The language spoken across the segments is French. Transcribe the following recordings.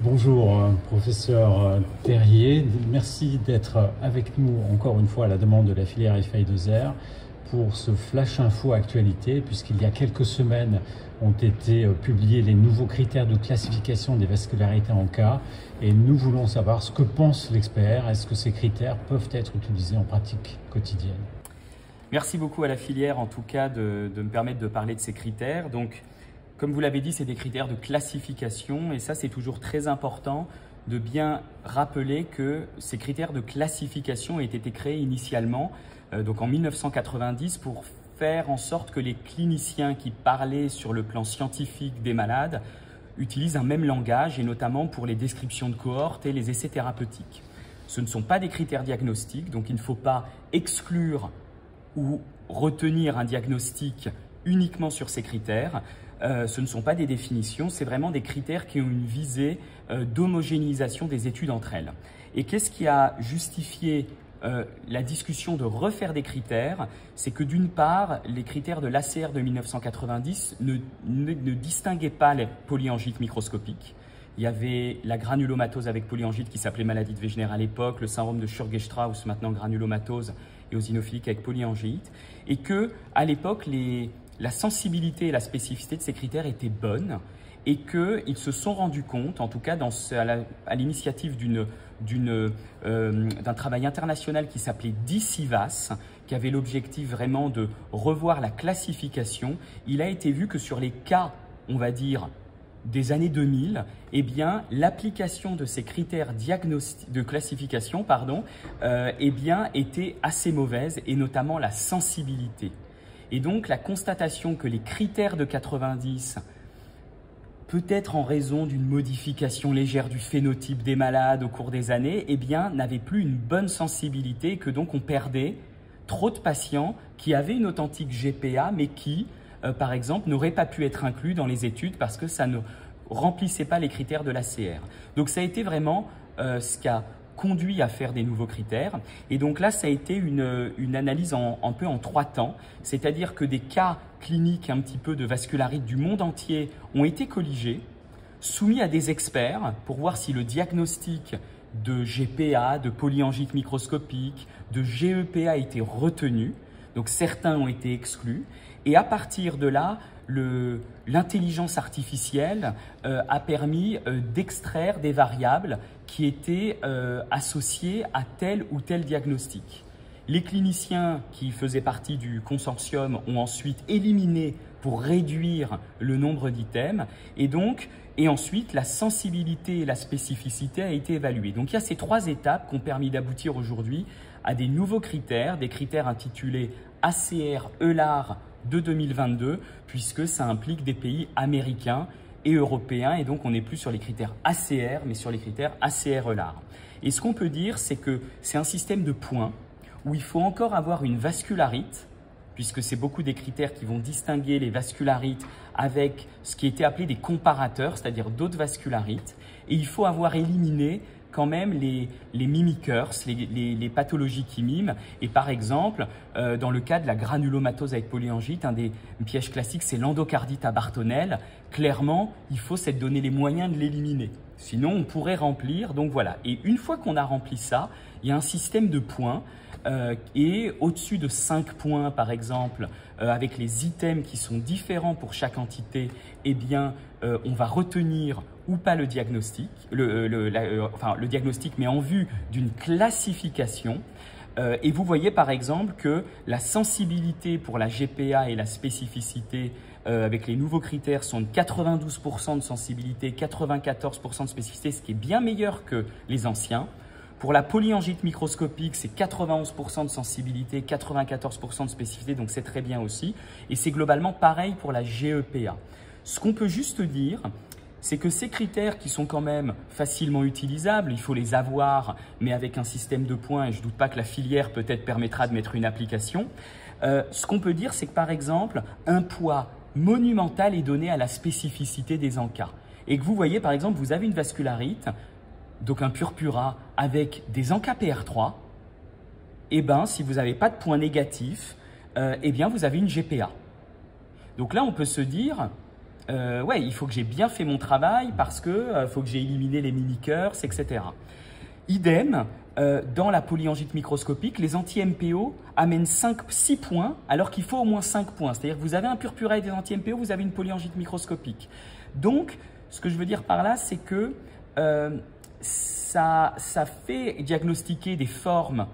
Bonjour, professeur Perrier. Merci d'être avec nous encore une fois à la demande de la filière FI2R pour ce Flash Info Actualité, puisqu'il y a quelques semaines ont été publiés les nouveaux critères de classification des vascularités en cas, et nous voulons savoir ce que pense l'expert. Est-ce que ces critères peuvent être utilisés en pratique quotidienne? Merci beaucoup à la filière en tout cas de me permettre de parler de ces critères. Donc, comme vous l'avez dit, c'est des critères de classification et ça, c'est toujours très important de bien rappeler que ces critères de classification ont été créés initialement donc en 1990 pour faire en sorte que les cliniciens qui parlaient sur le plan scientifique des malades utilisent un même langage et notamment pour les descriptions de cohortes et les essais thérapeutiques. Ce ne sont pas des critères diagnostiques, donc il ne faut pas exclure ou retenir un diagnostic uniquement sur ces critères. Ce ne sont pas des définitions, c'est vraiment des critères qui ont une visée d'homogénéisation des études entre elles. Et qu'est-ce qui a justifié la discussion de refaire des critères? C'est que d'une part, les critères de l'ACR de 1990 ne distinguaient pas les polyangite microscopiques. Il y avait la granulomatose avec polyangite qui s'appelait maladie de Wegener à l'époque, le syndrome de Sturge-Strauss, maintenant granulomatose et eosinophilique avec polyangite, et que à l'époque, la sensibilité et la spécificité de ces critères étaient bonnes et qu'ils se sont rendus compte, en tout cas à l'initiative d'un travail international qui s'appelait DCIVAS, qui avait l'objectif vraiment de revoir la classification. Il a été vu que sur les cas, on va dire, des années 2000, eh bien, l'application de ces critères de classification eh bien, était assez mauvaise, et notamment la sensibilité. Et donc, la constatation que les critères de 90, peut-être en raison d'une modification légère du phénotype des malades au cours des années, eh bien, n'avaient plus une bonne sensibilité et que donc on perdait trop de patients qui avaient une authentique GPA, mais qui, par exemple, n'auraient pas pu être inclus dans les études parce que ça ne remplissait pas les critères de l'ACR. Donc, ça a été vraiment ce qui a conduit à faire des nouveaux critères. Et donc là, ça a été une analyse un peu en 3 temps, c'est-à-dire que des cas cliniques un petit peu de vascularite du monde entier ont été colligés, soumis à des experts pour voir si le diagnostic de GPA, de polyangite microscopique, de GEPA était retenu. Donc certains ont été exclus. Et à partir de là, l'intelligence artificielle a permis d'extraire des variables qui étaient associées à tel ou tel diagnostic. Les cliniciens qui faisaient partie du consortium ont ensuite éliminé pour réduire le nombre d'items et ensuite la sensibilité et la spécificité a été évaluée. Donc il y a ces 3 étapes qui ont permis d'aboutir aujourd'hui à des nouveaux critères, des critères intitulés ACR EULAR de 2022, puisque ça implique des pays américains et européens, et donc on n'est plus sur les critères ACR, mais sur les critères ACR-EULAR. Et ce qu'on peut dire, c'est que c'est un système de points où il faut encore avoir une vascularite, puisque c'est beaucoup des critères qui vont distinguer les vascularites avec ce qui était appelé des comparateurs, c'est-à-dire d'autres vascularites, et il faut avoir éliminé quand même les mimickers, les pathologies qui miment. Et par exemple, dans le cas de la granulomatose avec polyangite, un des pièges classiques, c'est l'endocardite à Bartonel. Clairement, il faut s'être donné les moyens de l'éliminer. Sinon, on pourrait remplir. Donc voilà. Et une fois qu'on a rempli ça, il y a un système de points. Et au-dessus de 5 points, par exemple, avec les items qui sont différents pour chaque entité, eh bien, on va retenir ou pas le diagnostic, le diagnostic, mais en vue d'une classification. Et vous voyez par exemple que la sensibilité pour la GPA et la spécificité avec les nouveaux critères sont de 92% de sensibilité, 94% de spécificité, ce qui est bien meilleur que les anciens. Pour la polyangite microscopique, c'est 91% de sensibilité, 94% de spécificité, donc c'est très bien aussi. Et c'est globalement pareil pour la GEPA. Ce qu'on peut juste dire, c'est que ces critères qui sont quand même facilement utilisables, il faut les avoir, mais avec un système de points, et je ne doute pas que la filière peut-être permettra de mettre une application. Ce qu'on peut dire, c'est que par exemple, un poids monumental est donné à la spécificité des encas. Et que vous voyez, par exemple, vous avez une vascularite, donc un purpura avec des ANCA PR3, eh ben, si vous n'avez pas de points négatifs, eh bien, vous avez une GPA. Donc là, on peut se dire, ouais, il faut que j'ai bien fait mon travail parce que faut que j'ai éliminé les mini-curse, etc. Idem, dans la polyangite microscopique, les anti-MPO amènent 6 points alors qu'il faut au moins 5 points. C'est-à-dire que vous avez un purpura et des anti-MPO, vous avez une polyangite microscopique. Donc, ce que je veux dire par là, c'est que ça fait diagnostiquer des formes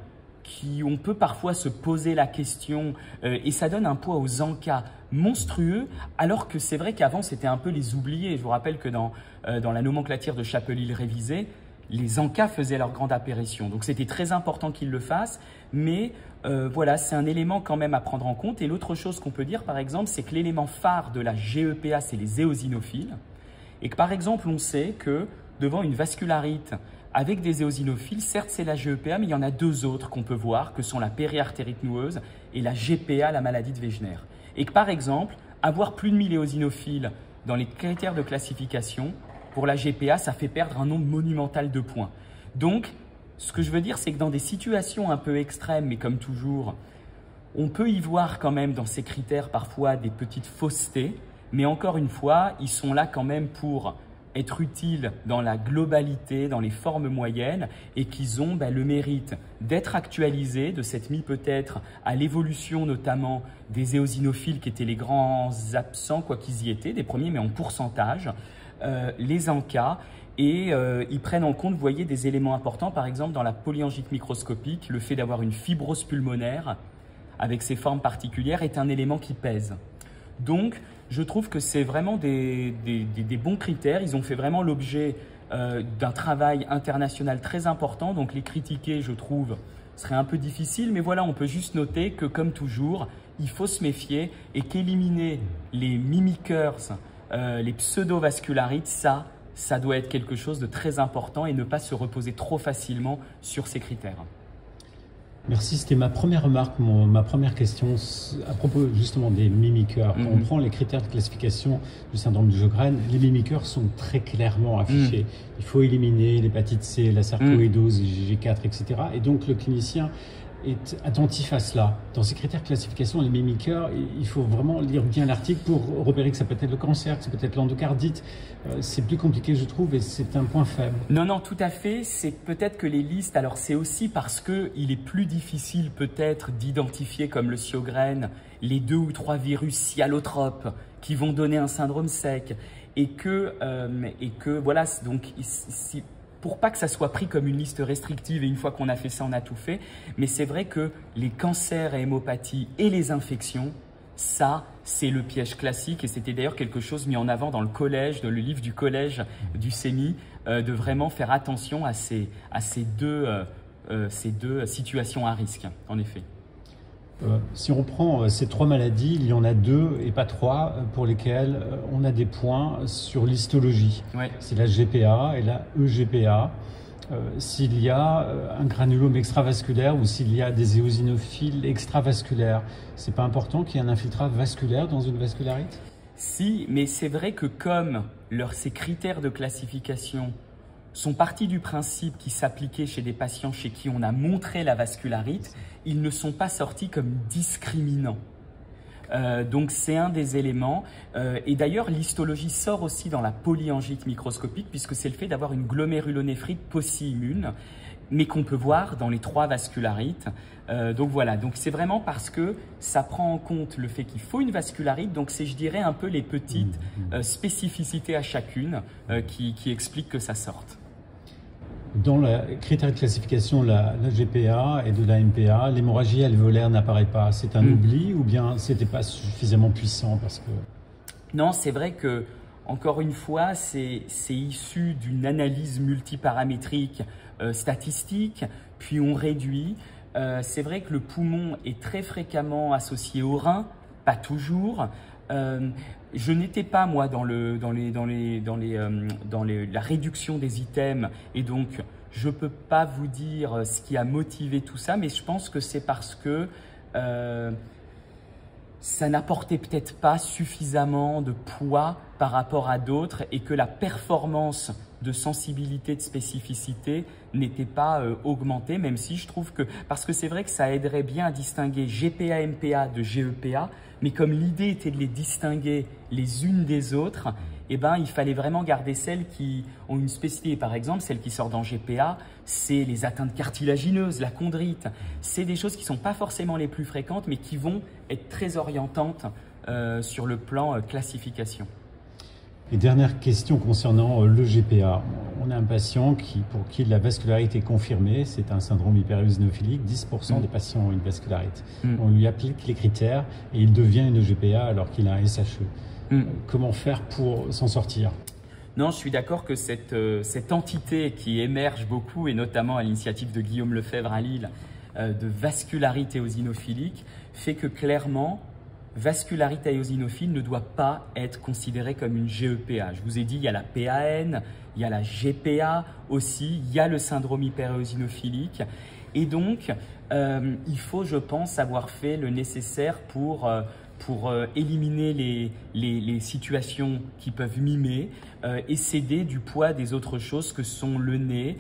qui on peut parfois se poser la question et ça donne un poids aux ANCA monstrueux, alors que c'est vrai qu'avant c'était un peu les oubliés. Je vous rappelle que dans la nomenclature de Chapelil révisée, les ANCA faisaient leur grande apparition. Donc c'était très important qu'ils le fassent, mais voilà, c'est un élément quand même à prendre en compte. Et l'autre chose qu'on peut dire par exemple, c'est que l'élément phare de la GEPA, c'est les éosinophiles. Et que par exemple, on sait que devant une vascularite avec des éosinophiles, certes c'est la GEPA, mais il y en a 2 autres qu'on peut voir, que sont la périartérite noueuse et la GPA, la maladie de Wegener. Et que par exemple, avoir plus de 1000 éosinophiles dans les critères de classification, pour la GPA, ça fait perdre un nombre monumental de points. Donc, ce que je veux dire, c'est que dans des situations un peu extrêmes, mais comme toujours, on peut y voir quand même dans ces critères parfois des petites faussetés, mais encore une fois, ils sont là quand même pour être utiles dans la globalité, dans les formes moyennes, et qu'ils ont le mérite d'être actualisés, de s'être mis peut-être à l'évolution notamment des éosinophiles qui étaient les grands absents, quoi qu'ils y étaient, des premiers mais en pourcentage, les ANCA, et ils prennent en compte, vous voyez, des éléments importants, par exemple dans la polyangite microscopique, le fait d'avoir une fibrose pulmonaire avec ses formes particulières est un élément qui pèse. Donc, je trouve que c'est vraiment des bons critères. Ils ont fait vraiment l'objet d'un travail international très important. Donc, les critiquer, je trouve, serait un peu difficile. Mais voilà, on peut juste noter que, comme toujours, il faut se méfier et qu'éliminer les mimickers, les pseudo-vascularites, ça doit être quelque chose de très important et ne pas se reposer trop facilement sur ces critères. Merci, c'était ma première remarque, ma première question à propos justement des mimickers. Quand on prend les critères de classification du syndrome de Sjögren, les mimickers sont très clairement affichés. Il faut éliminer l'hépatite C, la sarcoïdose, G4, etc. Et donc le clinicien est attentif à cela. Dans ces critères de classification, les mimickers, il faut vraiment lire bien l'article pour repérer que ça peut être le cancer, que ça peut être l'endocardite. C'est plus compliqué, je trouve, et c'est un point faible. Non, non, tout à fait. C'est peut-être que les listes, alors c'est aussi parce qu'il est plus difficile peut-être d'identifier, comme le Sjögren, les 2 ou 3 virus cyalotropes qui vont donner un syndrome sec. Et que voilà, donc pour pas que ça soit pris comme une liste restrictive et une fois qu'on a fait ça, on a tout fait. Mais c'est vrai que les cancers et hémopathies et les infections, ça, c'est le piège classique. Et c'était d'ailleurs quelque chose mis en avant dans le collège, dans le livre du collège du CEMI, de vraiment faire attention à ces deux situations à risque, en effet. Si on reprend ces 3 maladies, il y en a 2 et pas 3 pour lesquelles on a des points sur l'histologie. Ouais. C'est la GPA et la EGPA. S'il y a un granulome extravasculaire ou s'il y a des éosinophiles extravasculaires, c'est pas important qu'il y ait un infiltrat vasculaire dans une vascularite? Si, mais c'est vrai que comme ces critères de classification sont partis du principe qui s'appliquait chez des patients chez qui on a montré la vascularite, ils ne sont pas sortis comme discriminants. Donc c'est un des éléments. Et d'ailleurs, l'histologie sort aussi dans la polyangite microscopique puisque c'est le fait d'avoir une glomérulonéphrite post-immune, mais qu'on peut voir dans les 3 vascularites. Donc voilà, donc c'est vraiment parce que ça prend en compte le fait qu'il faut une vascularite. Donc c'est, je dirais, un peu les petites spécificités à chacune qui expliquent que ça sorte. Dans le critère de classification, la GPA et de la MPA, l'hémorragie alvéolaire n'apparaît pas. C'est un oubli ou bien c'était pas suffisamment puissant parce que... Non, c'est vrai que, encore une fois, c'est issu d'une analyse multiparamétrique statistique, puis on réduit. C'est vrai que le poumon est très fréquemment associé au rein, pas toujours. Je n'étais pas, moi, dans la réduction des items et donc je ne peux pas vous dire ce qui a motivé tout ça, mais je pense que c'est parce que ça n'apportait peut-être pas suffisamment de poids par rapport à d'autres et que la performance de sensibilité, de spécificité n'était pas augmentée, même si je trouve que… Parce que c'est vrai que ça aiderait bien à distinguer GPA-MPA de GEPA, mais comme l'idée était de les distinguer les unes des autres, eh ben, il fallait vraiment garder celles qui ont une spécificité. Par exemple, celle qui sort dans GPA, c'est les atteintes cartilagineuses, la chondrite. C'est des choses qui ne sont pas forcément les plus fréquentes, mais qui vont être très orientantes sur le plan classification. Et dernière question concernant le GPA. On a un patient pour qui la vascularité est confirmée, c'est un syndrome hyperéosinophilique, 10% des patients ont une vascularité. On lui applique les critères et il devient une GPA alors qu'il a un SHE. Comment faire pour s'en sortir? Non, je suis d'accord que cette entité qui émerge beaucoup, et notamment à l'initiative de Guillaume Lefebvre à Lille, de vascularité éosinophilique, fait que clairement, vascularité éosinophile ne doit pas être considérée comme une GEPA. Je vous ai dit, il y a la PAN, il y a la GPA aussi, il y a le syndrome hyperéosinophilique. Et donc, il faut, je pense, avoir fait le nécessaire pour éliminer les situations qui peuvent mimer et céder du poids des autres choses que sont le nez,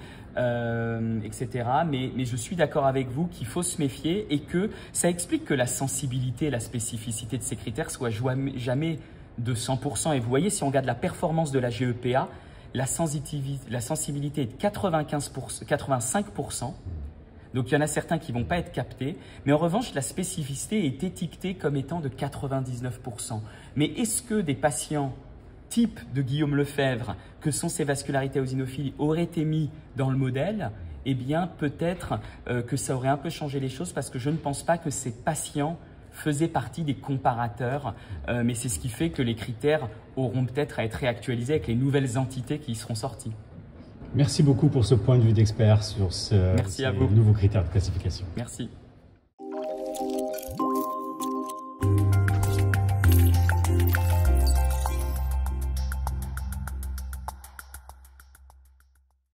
etc. Mais je suis d'accord avec vous qu'il faut se méfier et que ça explique que la sensibilité et la spécificité de ces critères soient jamais de 100%. Et vous voyez, si on regarde la performance de la GEPA, la sensibilité est de 85%. Donc, il y en a certains qui ne vont pas être captés. Mais en revanche, la spécificité est étiquetée comme étant de 99%. Mais est-ce que des patients type de Guillaume Lefebvre, que sont ces vascularités éosinophiles, auraient été mis dans le modèle? Eh bien, peut-être que ça aurait un peu changé les choses parce que je ne pense pas que ces patients faisaient partie des comparateurs. Mais c'est ce qui fait que les critères auront peut-être à être réactualisés avec les nouvelles entités qui y seront sorties. Merci beaucoup pour ce point de vue d'expert sur ces nouveaux critères de classification. Merci.